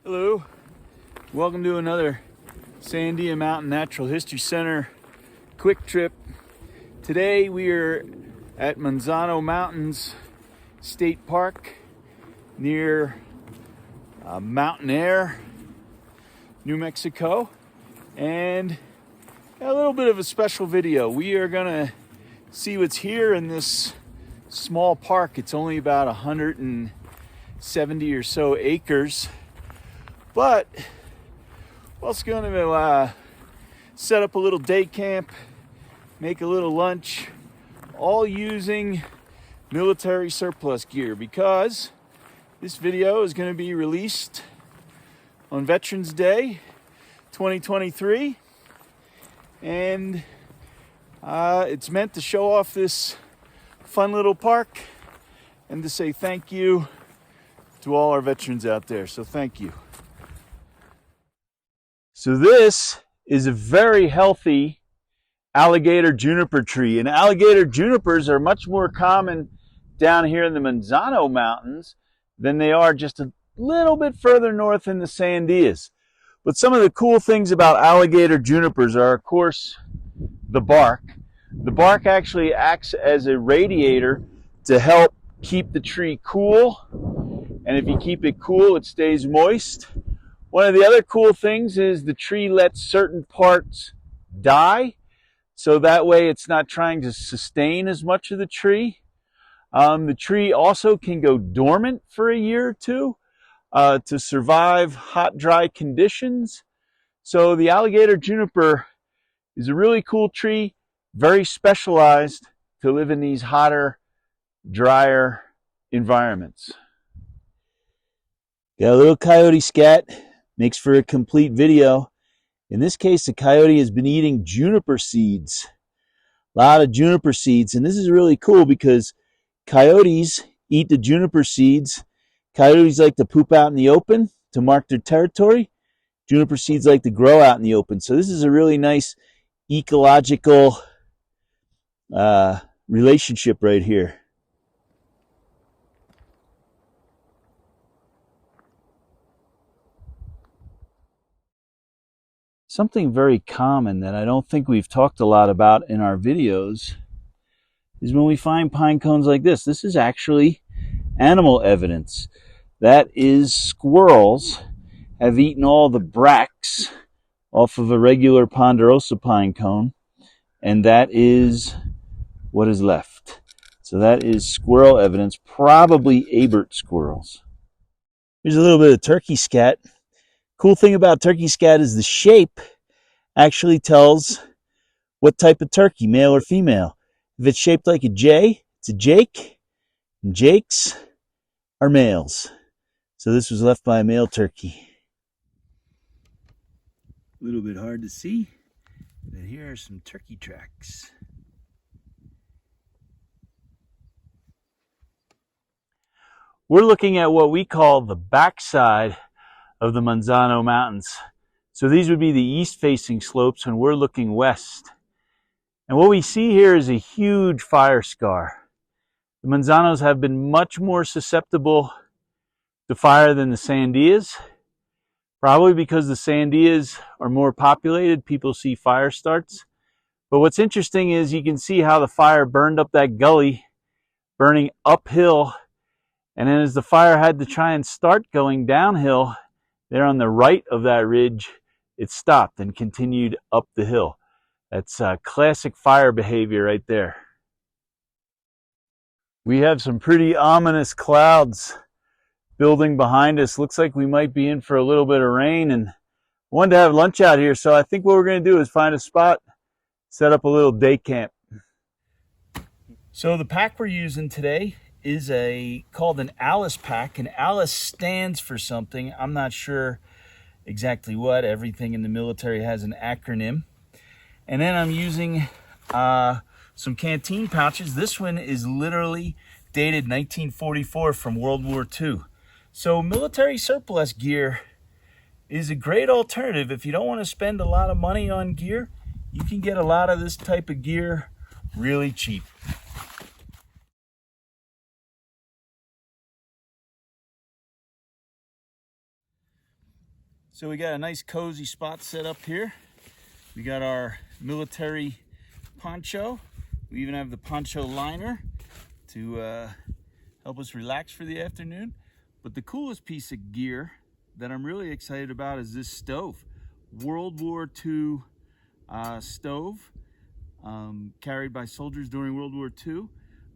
Hello, welcome to another Sandia Mountain Natural History Center quick trip. Today we are at Manzano Mountains State Park near Mountain Air, New Mexico, and a little bit of a special video. We are gonna see what's here in this small park. It's only about 170 or so acres. But we're going to set up a little day camp, make a little lunch, all using military surplus gear, because this video is going to be released on Veterans Day 2023, and it's meant to show off this fun little park and to say thank you to all our veterans out there. So thank you. So this is a very healthy alligator juniper tree, and alligator junipers are much more common down here in the Manzano Mountains than they are just a little bit further north in the Sandias. But some of the cool things about alligator junipers are, of course, the bark. The bark actually acts as a radiator to help keep the tree cool, and if you keep it cool, it stays moist. One of the other cool things is the tree lets certain parts die, so that way it's not trying to sustain as much of the tree. The tree also can go dormant for a year or two to survive hot, dry conditions. So the alligator juniper is a really cool tree, very specialized to live in these hotter, drier environments. Got a little coyote scat. Makes for a complete video. In this case, the coyote has been eating juniper seeds. A lot of juniper seeds. And this is really cool because coyotes eat the juniper seeds. Coyotes like to poop out in the open to mark their territory. Juniper seeds like to grow out in the open. So this is a really nice ecological relationship right here. Something very common that I don't think we've talked a lot about in our videos is when we find pine cones like this. This is actually animal evidence. That is, squirrels have eaten all the bracts off of a regular ponderosa pine cone, and that is what is left. So that is squirrel evidence, probably Abert squirrels. Here's a little bit of turkey scat. Cool thing about turkey scat is the shape actually tells what type of turkey, male or female. If it's shaped like a J, it's a Jake, and Jakes are males. So this was left by a male turkey. A little bit hard to see, but here are some turkey tracks. We're looking at what we call the backside of the Manzano Mountains. So these would be the east-facing slopes, and we're looking west. And what we see here is a huge fire scar. The Manzanos have been much more susceptible to fire than the Sandias, probably because the Sandias are more populated. People see fire starts. But what's interesting is you can see how the fire burned up that gully, burning uphill, and then as the fire had to try and start going downhill, there on the right of that ridge, it stopped and continued up the hill. That's classic fire behavior right there. We have some pretty ominous clouds building behind us. Looks like we might be in for a little bit of rain, and I wanted to have lunch out here, so I think what we're going to do is find a spot, set up a little day camp. So the pack we're using today is called an Alice pack, and Alice stands for something. I'm not sure exactly what. Everything in the military has an acronym. And then I'm using some canteen pouches. This one is literally dated 1944 from World War II. So military surplus gear is a great alternative. If you don't want to spend a lot of money on gear, you can get a lot of this type of gear really cheap. So we got a nice cozy spot set up here. We got our military poncho. We even have the poncho liner to help us relax for the afternoon. But the coolest piece of gear that I'm really excited about is this stove. World War II stove, carried by soldiers during World War II.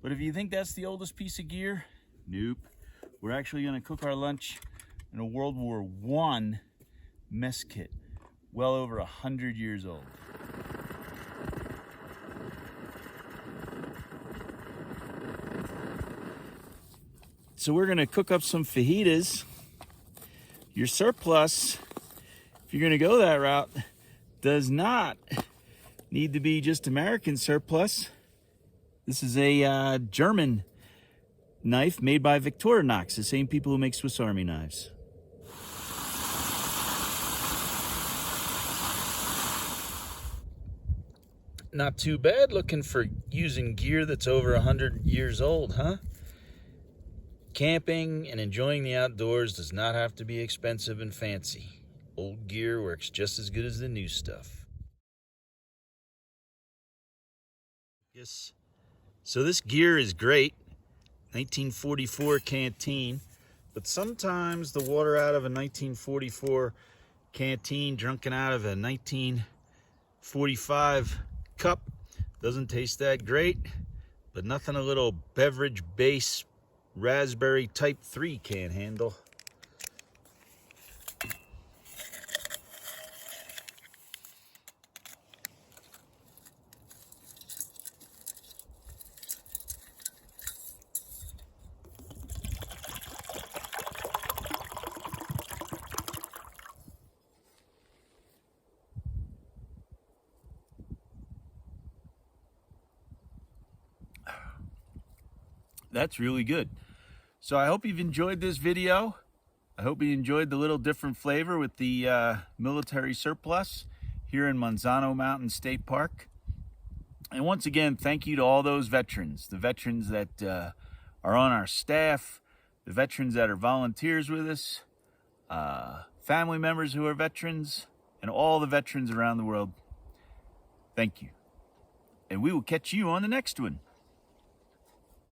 But if you think that's the oldest piece of gear, nope. We're actually gonna cook our lunch in a World War I mess kit, well over 100 years old. So we're gonna cook up some fajitas. Your surplus, if you're gonna go that route, does not need to be just American surplus. This is a German knife made by Victorinox, the same people who make Swiss Army knives. Not too bad looking for using gear that's over 100 years old, huh? Camping and enjoying the outdoors does not have to be expensive and fancy. Old gear works just as good as the new stuff. Yes. So this gear is great. 1944 canteen. But sometimes the water out of a 1944 canteen, drunken out of a 1945 cup, doesn't taste that great. But nothing a little beverage base raspberry type 3 can't handle. That's really good. So I hope you've enjoyed this video. I hope you enjoyed the little different flavor with the military surplus here in Manzano Mountains State Park. And once again, thank you to all those veterans, the veterans that are on our staff, the veterans that are volunteers with us, family members who are veterans, and all the veterans around the world. Thank you. And we will catch you on the next one.